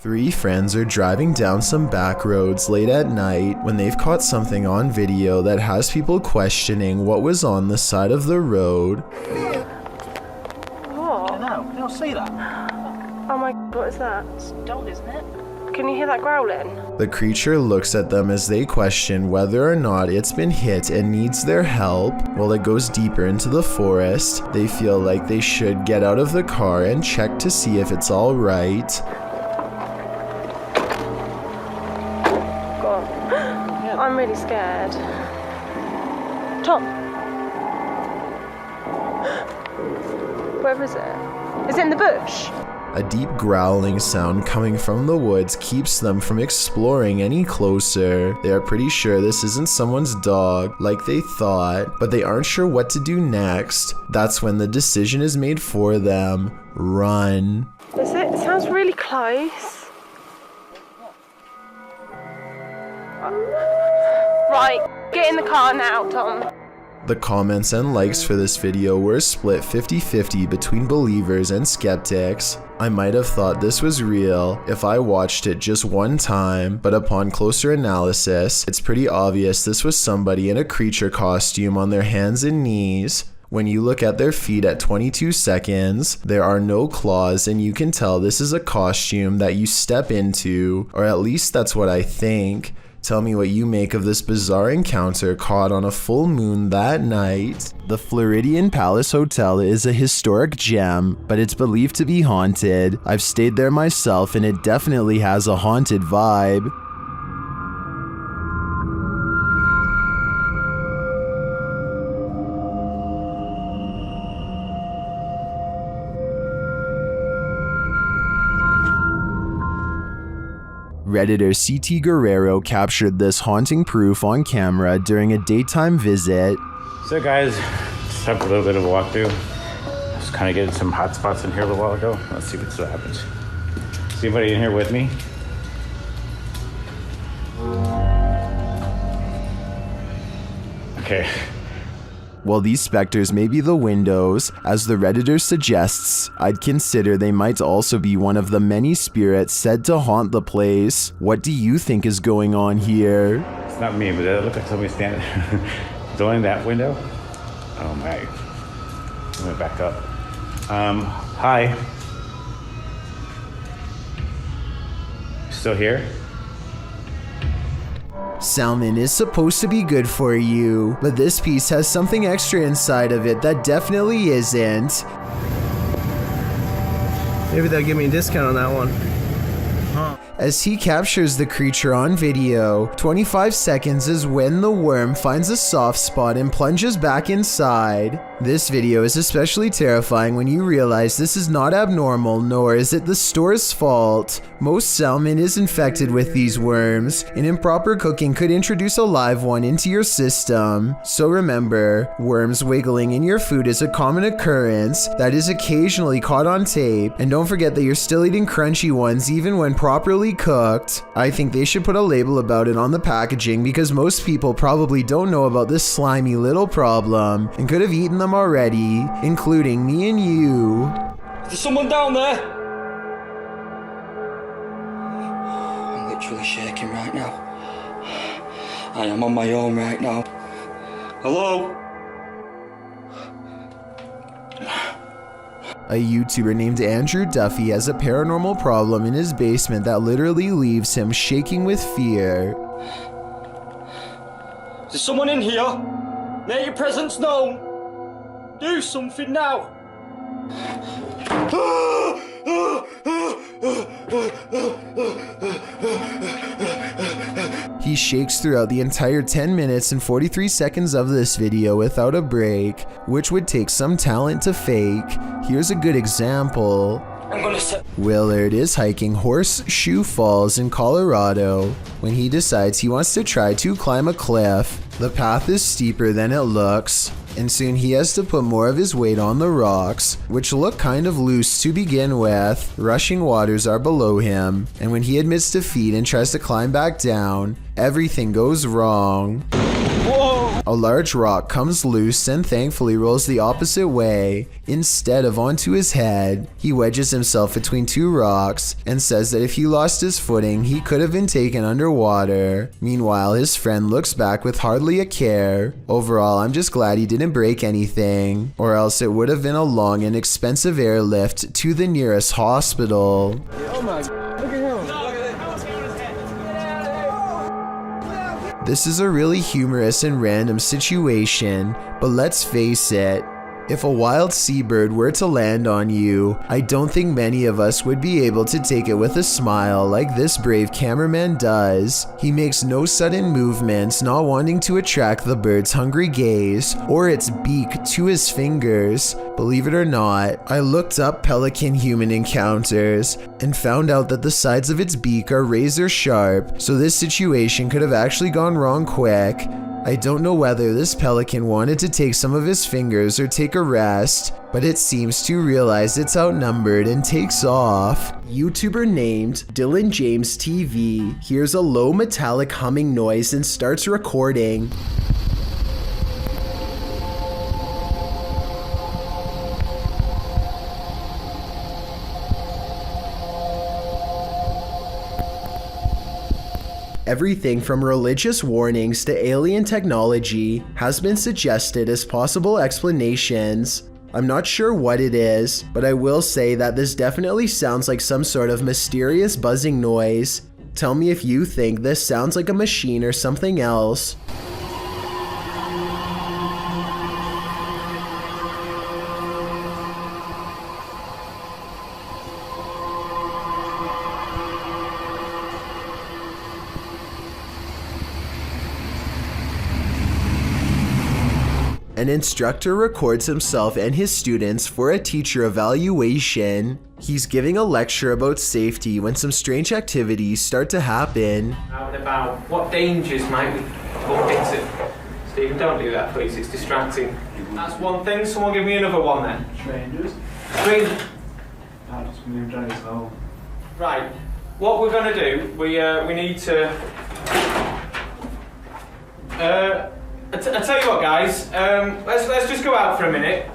Three friends are driving down some back roads late at night when they've caught something on video that has people questioning what was on the side of the road. What? No, can you not see that? Oh my god, what is that? It's a dog, isn't it? Can you hear that growling? The creature looks at them as they question whether or not it's been hit and needs their help. While it goes deeper into the forest, they feel like they should get out of the car and check to see if it's all right. God, I'm really scared. Tom! Where is it? Is it in the bush? A deep growling sound coming from the woods keeps them from exploring any closer. They are pretty sure this isn't someone's dog, like they thought, but they aren't sure what to do next. That's when the decision is made for them. Run. Is it? It sounds really close. Right, get in the car now, Tom. The comments and likes for this video were split 50-50 between believers and skeptics. I might have thought this was real if I watched it just one time, but upon closer analysis, it's pretty obvious this was somebody in a creature costume on their hands and knees. When you look at their feet at 22 seconds, there are no claws, and you can tell this is a costume that you step into, or at least that's what I think. Tell me what you make of this bizarre encounter caught on a full moon that night. The Floridian Palace Hotel is a historic gem, but it's believed to be haunted. I've stayed there myself and it definitely has a haunted vibe. Redditor CT Guerrero captured this haunting proof on camera during a daytime visit. So guys, just have a little bit of a walkthrough. Just kind of getting some hot spots in here a little while ago. Let's see what happens. Is anybody in here with me? Okay. While these specters may be the windows, as the Redditor suggests, I'd consider they might also be one of the many spirits said to haunt the place. What do you think is going on here? It's not me, but it looks like somebody standing in that window. Oh my. I'm gonna back up. Hi. Still here? Salmon is supposed to be good for you, but this piece has something extra inside of it that definitely isn't. Maybe they'll give me a discount on that one. Huh. As he captures the creature on video, 25 seconds is when the worm finds a soft spot and plunges back inside. This video is especially terrifying when you realize this is not abnormal, nor is it the store's fault. Most salmon is infected with these worms, and improper cooking could introduce a live one into your system. So remember, worms wiggling in your food is a common occurrence that is occasionally caught on tape, and don't forget that you're still eating crunchy ones even when properly cooked. I think they should put a label about it on the packaging because most people probably don't know about this slimy little problem and could have eaten them already, including me and you. Is there someone down there? I'm literally shaking right now. I am on my own right now. Hello? A YouTuber named Andrew Duffy has a paranormal problem in his basement that literally leaves him shaking with fear. Is there someone in here? Make your presence known. Do something now. He shakes throughout the entire 10 minutes and 43 seconds of this video without a break, which would take some talent to fake. Here's a good example. Willard is hiking Horseshoe Falls in Colorado when he decides he wants to try to climb a cliff. The path is steeper than it looks, and soon he has to put more of his weight on the rocks, which look kind of loose to begin with. Rushing waters are below him, and when he admits defeat and tries to climb back down, everything goes wrong. Whoa! A large rock comes loose and thankfully rolls the opposite way instead of onto his head. He wedges himself between two rocks and says that if he lost his footing, he could have been taken underwater. Meanwhile, his friend looks back with hardly a care. Overall, I'm just glad he didn't break anything, or else it would have been a long and expensive airlift to the nearest hospital. Oh my, look at him. This is a really humorous and random situation, but let's face it, if a wild seabird were to land on you, I don't think many of us would be able to take it with a smile like this brave cameraman does. He makes no sudden movements, not wanting to attract the bird's hungry gaze or its beak to his fingers. Believe it or not, I looked up pelican human encounters and found out that the sides of its beak are razor sharp, so this situation could have actually gone wrong quick. I don't know whether this pelican wanted to take some of his fingers or take a rest, but it seems to realize it's outnumbered and takes off. YouTuber named Dylan James TV hears a low metallic humming noise and starts recording. Everything from religious warnings to alien technology has been suggested as possible explanations. I'm not sure what it is, but I will say that this definitely sounds like some sort of mysterious buzzing noise. Tell me if you think this sounds like a machine or something else. An instructor records himself and his students for a teacher evaluation. He's giving a lecture about safety when some strange activities start to happen. Out and about, what dangers might we bump into? Stephen, don't do that, please. It's distracting. That's one thing. Someone give me another one then. Strangers? Strangers. That's when you're trying to tell. Right. What we're going to do, we need to... I tell you what, guys. Let's just go out for a minute.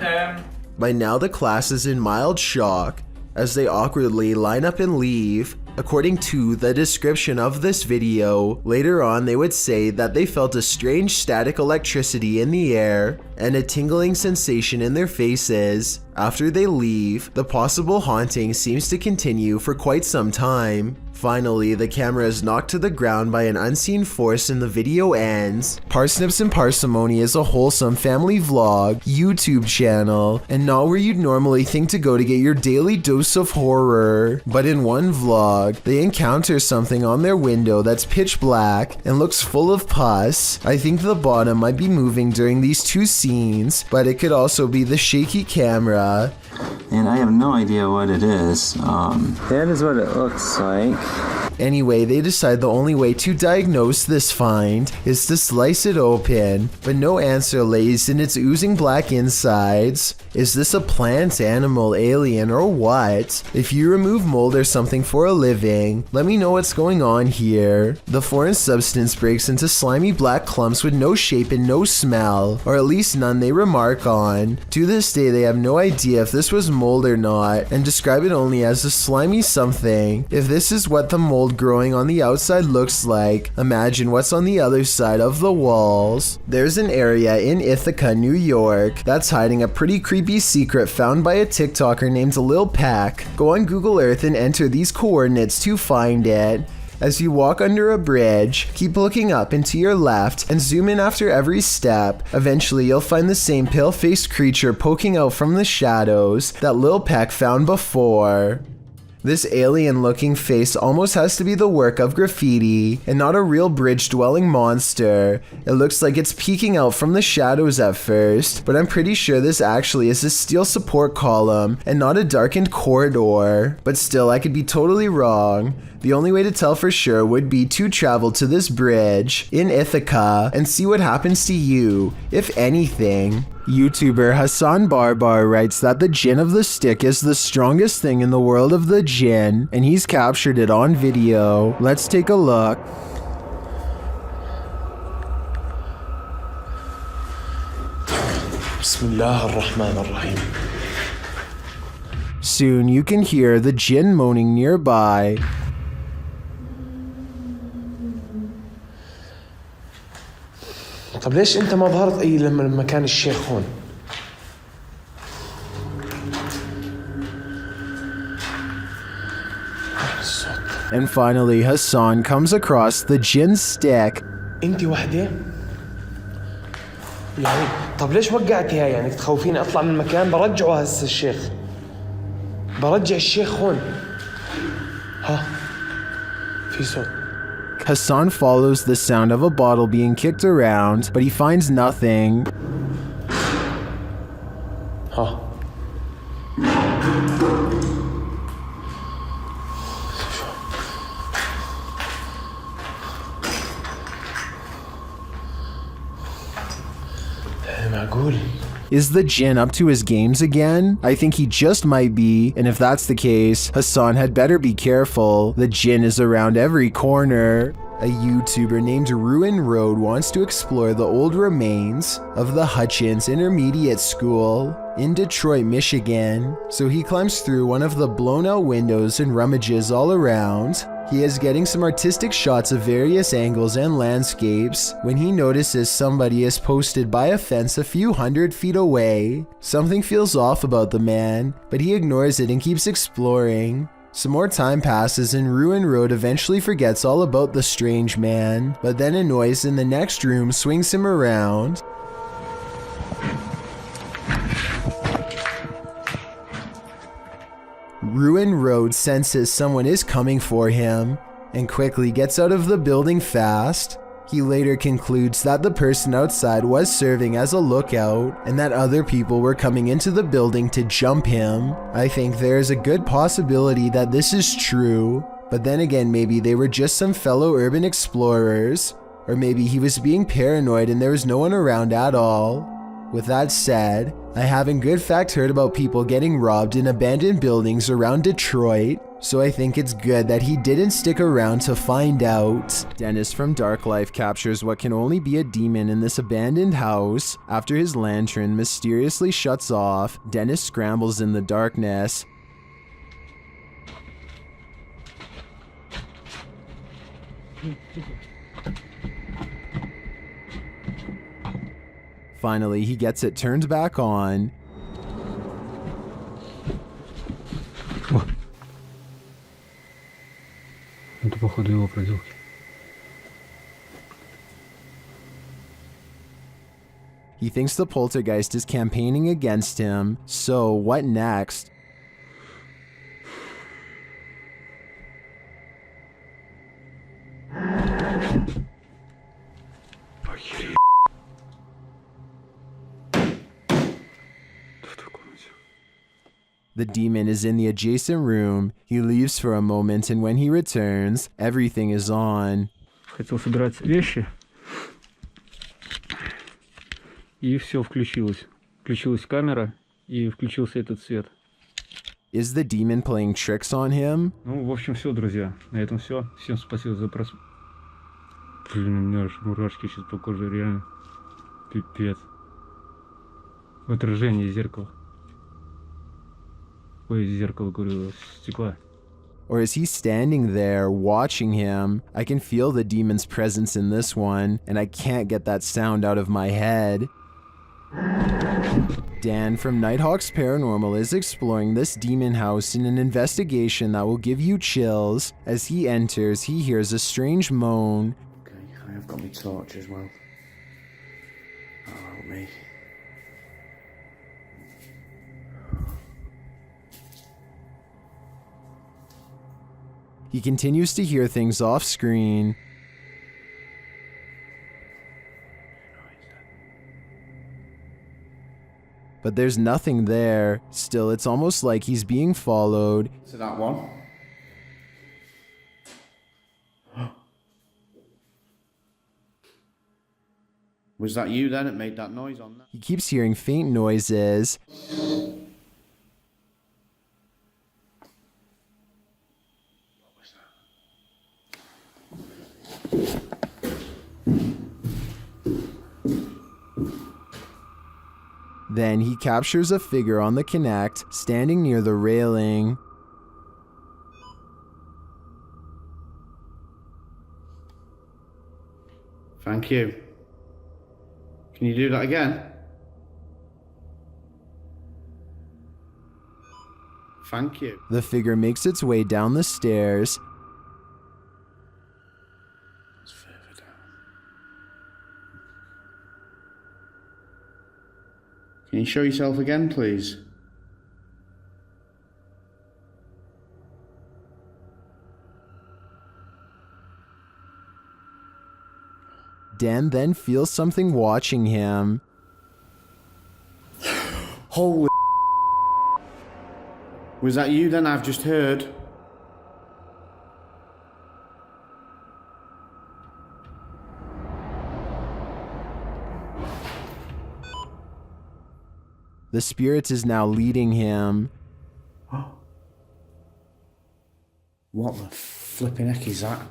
By now, the class is in mild shock as they awkwardly line up and leave. According to the description of this video, later on they would say that they felt a strange static electricity in the air and a tingling sensation in their faces. After they leave, the possible haunting seems to continue for quite some time. Finally, the camera is knocked to the ground by an unseen force and the video ends. Parsnips and Parsimony is a wholesome family vlog, YouTube channel, and not where you'd normally think to go to get your daily dose of horror. But in one vlog, they encounter something on their window that's pitch black and looks full of pus. I think the bottom might be moving during these two scenes, but it could also be the shaky camera. And I have no idea what it is. That is what it looks like. Anyway, they decide the only way to diagnose this find is to slice it open, but no answer lays in its oozing black insides. Is this a plant, animal, alien, or what? If you remove mold or something for a living, let me know what's going on here. The foreign substance breaks into slimy black clumps with no shape and no smell, or at least none they remark on. To this day, they have no idea if this was mold or not, and describe it only as a slimy something. If this is what the mold growing on the outside looks like, imagine what's on the other side of the walls. There's an area in Ithaca, New York that's hiding a pretty creepy secret found by a TikToker named Lil Pack. Go on Google Earth and enter these coordinates to find it. As you walk under a bridge, keep looking up and to your left and zoom in after every step. Eventually you'll find the same pale-faced creature poking out from the shadows that Lil Pack found before. This alien-looking face almost has to be the work of graffiti and not a real bridge-dwelling monster. It looks like it's peeking out from the shadows at first, but I'm pretty sure this actually is a steel support column and not a darkened corridor. But still, I could be totally wrong. The only way to tell for sure would be to travel to this bridge in Ithaca and see what happens to you, if anything. YouTuber Hassan Barbar writes that the djinn of the stick is the strongest thing in the world of the djinn, and he's captured it on video. Let's take a look. Soon you can hear the jinn moaning nearby. طب ليش أنت ما ظهرت أي لما كان الشيخ هون؟ And finally, Hassan comes across the jinn's stick. أنت وحدة؟ يعني طب ليش وقعتيها يعني تخوفيني أطلع من المكان برجعه هسه الشيخ. برجع الشيخ هون. ها في صوت. Hassan follows the sound of a bottle being kicked around, but he finds nothing. ها معقول. Is the jinn up to his games again? I think he just might be, and if that's the case, Hassan had better be careful. The jinn is around every corner. A YouTuber named Ruin Road wants to explore the old remains of the Hutchins Intermediate School in Detroit, Michigan. So he climbs through one of the blown out windows and rummages all around. He is getting some artistic shots of various angles and landscapes when he notices somebody is posted by a fence a few hundred feet away. Something feels off about the man, but he ignores it and keeps exploring. Some more time passes and Ruin Road eventually forgets all about the strange man, but then a noise in the next room swings him around. Ruin Road senses someone is coming for him and quickly gets out of the building fast. He later concludes that the person outside was serving as a lookout and that other people were coming into the building to jump him. I think there is a good possibility that this is true, but then again maybe they were just some fellow urban explorers, or maybe he was being paranoid and there was no one around at all. With that said, I have in good fact heard about people getting robbed in abandoned buildings around Detroit, so I think it's good that he didn't stick around to find out. Dennis from Dark Life captures what can only be a demon in this abandoned house. After his lantern mysteriously shuts off, Dennis scrambles in the darkness. Finally, he gets it turned back on. Это походу его проделки. He thinks the poltergeist is campaigning against him, so what next? The demon is in the adjacent room. He leaves for a moment, and when he returns, everything is on. Хотел собирать вещи. И все включилось. Включилась камера и включился этот свет. Is the demon playing tricks on him? Ну, в общем, все, друзья. На этом все. Всем спасибо за просмотр. Блин, у меня аж мурашки сейчас по коже, реально. Пипец. В отражении зеркала. Ой, зеркало, говорю, стекла. Or is he standing there watching him? I can feel the demon's presence in this one, and I can't get that sound out of my head. Dan from Nighthawk's Paranormal is exploring this demon house in an investigation that will give you chills. As he enters, he hears a strange moan. Okay, I have got my torch as well. Oh, help me. He continues to hear things off screen. But there's nothing there. Still, it's almost like he's being followed. So that one. Was that you then that made that noise on that? He keeps hearing faint noises. Then he captures a figure on the Connect, standing near the railing. Thank you. Can you do that again? Thank you. The figure makes its way down the stairs. It's further down. Can you show yourself again, please? Dan then feels something watching him. Holy. Was that you then? I've just heard. The spirit is now leading him. What the flipping heck is that?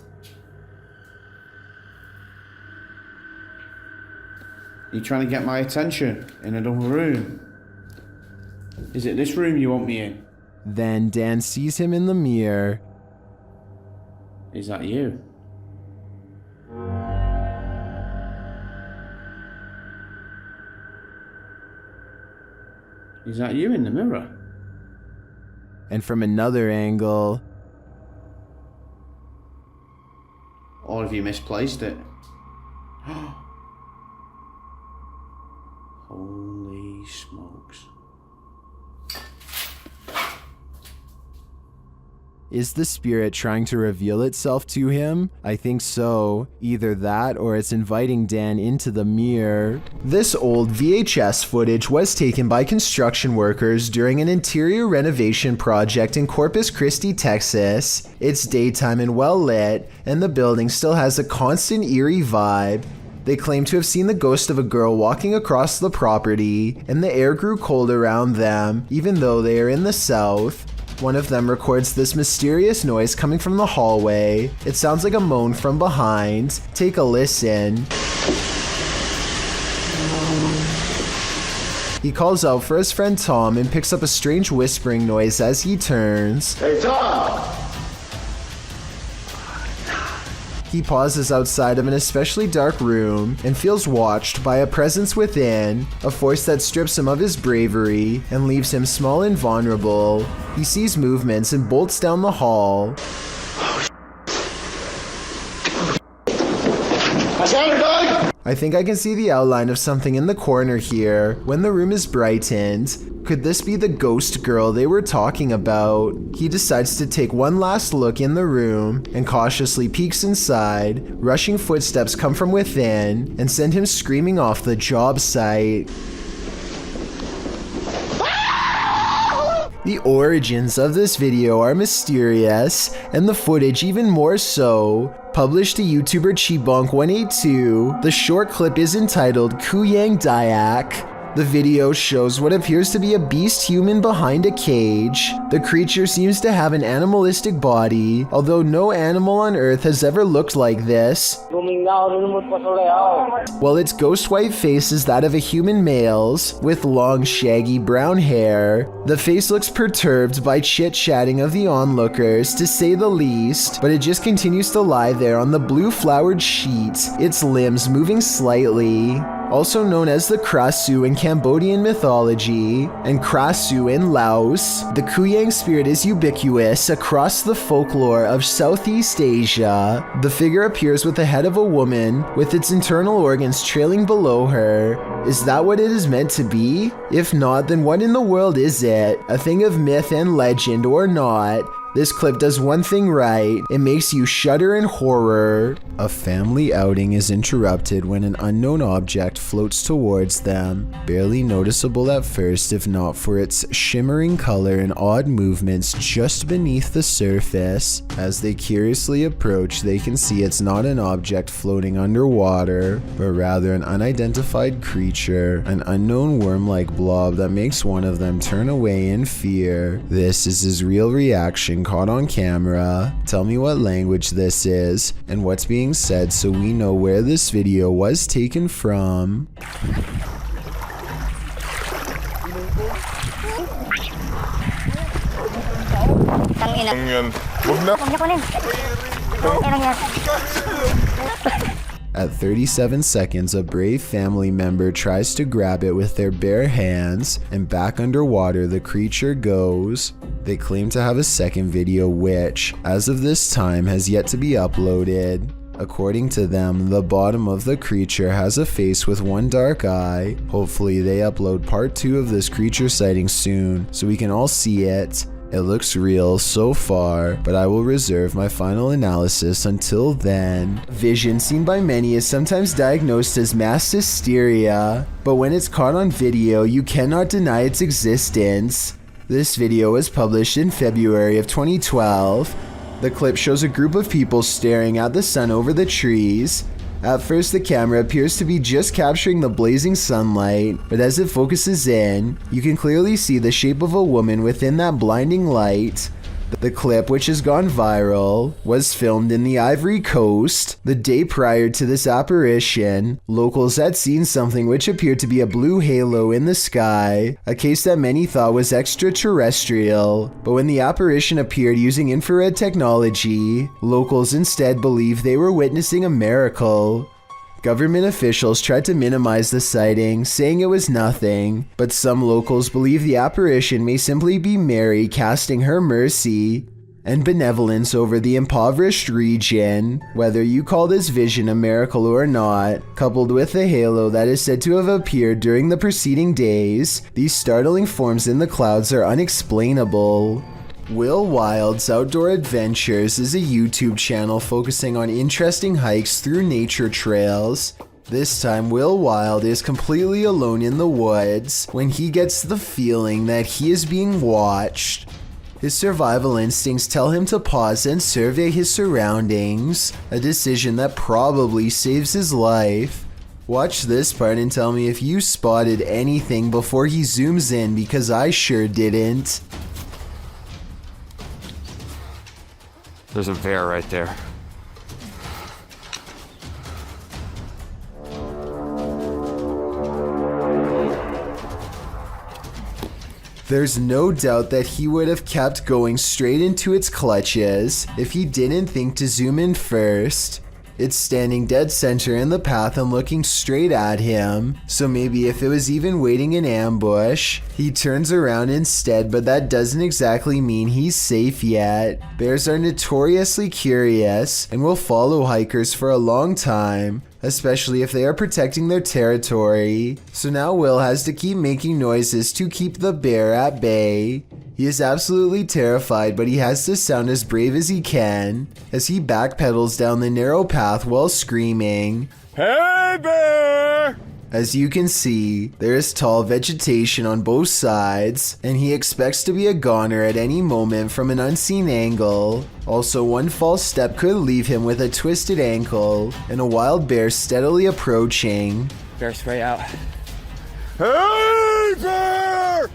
You're trying to get my attention in another room. Is it this room you want me in? Then Dan sees him in the mirror. Is that you? Is that you in the mirror? And from another angle, Or have you misplaced it? Holy smokes. is the spirit trying to reveal itself to him? I think so. Either that or it's inviting Dan into the mirror. This old VHS footage was taken by construction workers during an interior renovation project in Corpus Christi, Texas. It's daytime and well lit, and the building still has a constant eerie vibe. They claim to have seen the ghost of a girl walking across the property, and the air grew cold around them, even though they are in the south. One of them records this mysterious noise coming from the hallway. It sounds like a moan from behind. Take a listen. He calls out for his friend Tom and picks up a strange whispering noise as he turns. Hey, Tom! He pauses outside of an especially dark room and feels watched by a presence within, a force that strips him of his bravery and leaves him small and vulnerable. He sees movements and bolts down the hall. I think I can see the outline of something in the corner here when the room is brightened. Could this be the ghost girl they were talking about? He decides to take one last look in the room and cautiously peeks inside. Rushing footsteps come from within and send him screaming off the job site. The origins of this video are mysterious, and the footage even more so. Published to YouTuber Chibonk182, the short clip is entitled Kuyang Dayak. The video shows what appears to be a beast human behind a cage. The creature seems to have an animalistic body, although no animal on Earth has ever looked like this. While its ghost white face is that of a human male's, with long shaggy brown hair. The face looks perturbed by chit-chatting of the onlookers, to say the least, but it just continues to lie there on the blue flowered sheet, its limbs moving slightly. Also known as the Krasu in Cambodian mythology, and Krasu in Laos, the Kuyang spirit is ubiquitous across the folklore of Southeast Asia. The figure appears with the head of a woman, with its internal organs trailing below her. Is that what it is meant to be? If not, then what in the world is it? A thing of myth and legend or not? This clip does one thing right, it makes you shudder in horror. A family outing is interrupted when an unknown object floats towards them, barely noticeable at first if not for its shimmering color and odd movements just beneath the surface. As they curiously approach, they can see it's not an object floating underwater, but rather an unidentified creature, an unknown worm-like blob that makes one of them turn away in fear. This is his real reaction caught on camera. Tell me what language this is and what's being said so we know where this video was taken from. At 37 seconds, a brave family member tries to grab it with their bare hands, and back underwater the creature goes. They claim to have a second video which, as of this time, has yet to be uploaded. According to them, the bottom of the creature has a face with one dark eye. Hopefully they upload part 2 of this creature sighting soon, so we can all see it. It looks real so far, but I will reserve my final analysis until then. Vision seen by many is sometimes diagnosed as mass hysteria, but when it's caught on video, you cannot deny its existence. This video was published in February of 2012. The clip shows a group of people staring at the sun over the trees. At first, the camera appears to be just capturing the blazing sunlight, but as it focuses in, you can clearly see the shape of a woman within that blinding light. The clip, which has gone viral, was filmed in the Ivory Coast. The day prior to this apparition, locals had seen something which appeared to be a blue halo in the sky, a case that many thought was extraterrestrial. But when the apparition appeared using infrared technology, locals instead believed they were witnessing a miracle. Government officials tried to minimize the sighting, saying it was nothing, but some locals believe the apparition may simply be Mary casting her mercy and benevolence over the impoverished region. Whether you call this vision a miracle or not, coupled with the halo that is said to have appeared during the preceding days, these startling forms in the clouds are unexplainable. Will Wild's Outdoor Adventures is a YouTube channel focusing on interesting hikes through nature trails. This time, Will Wild is completely alone in the woods when he gets the feeling that he is being watched. His survival instincts tell him to pause and survey his surroundings, a decision that probably saves his life. Watch this part and tell me if you spotted anything before he zooms in, because I sure didn't. There's a bear right there. There's no doubt that he would have kept going straight into its clutches if he didn't think to zoom in first. It's standing dead center in the path and looking straight at him, so maybe if it was even waiting in ambush, he turns around instead, but that doesn't exactly mean he's safe yet. Bears are notoriously curious and will follow hikers for a long time, especially if they are protecting their territory. So now Will has to keep making noises to keep the bear at bay. He is absolutely terrified, but he has to sound as brave as he can as he backpedals down the narrow path while screaming, "Hey bear!" As you can see, there is tall vegetation on both sides, and he expects to be a goner at any moment from an unseen angle. Also, one false step could leave him with a twisted ankle, and a wild bear steadily approaching. Bear spray out. Hey bear!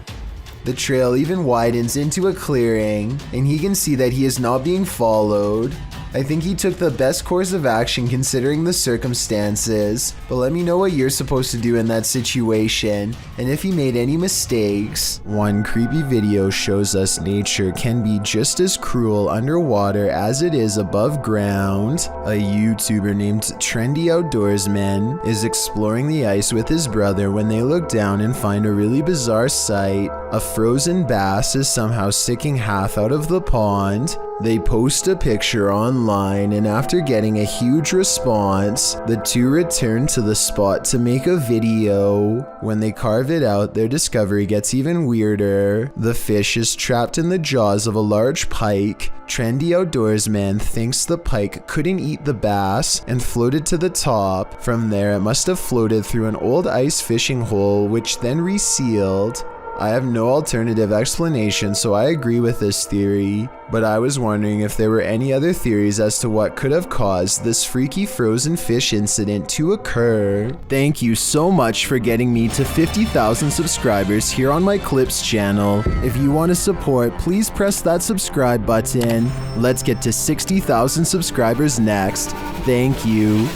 The trail even widens into a clearing, and he can see that he is not being followed. I think he took the best course of action considering the circumstances, but let me know what you're supposed to do in that situation, and if he made any mistakes. One creepy video shows us nature can be just as cruel underwater as it is above ground. A YouTuber named Trendy Outdoorsman is exploring the ice with his brother when they look down and find a really bizarre sight. A frozen bass is somehow sticking half out of the pond. They post a picture online, and after getting a huge response, the two return to the spot to make a video. When they carve it out, their discovery gets even weirder. The fish is trapped in the jaws of a large pike. Trendy Outdoorsman thinks the pike couldn't eat the bass and floated to the top. From there, it must have floated through an old ice fishing hole, which then resealed. I have no alternative explanation, so I agree with this theory, but I was wondering if there were any other theories as to what could have caused this freaky frozen fish incident to occur. Thank you so much for getting me to 50,000 subscribers here on my Clips channel. If you want to support, please press that subscribe button. Let's get to 60,000 subscribers next. Thank you.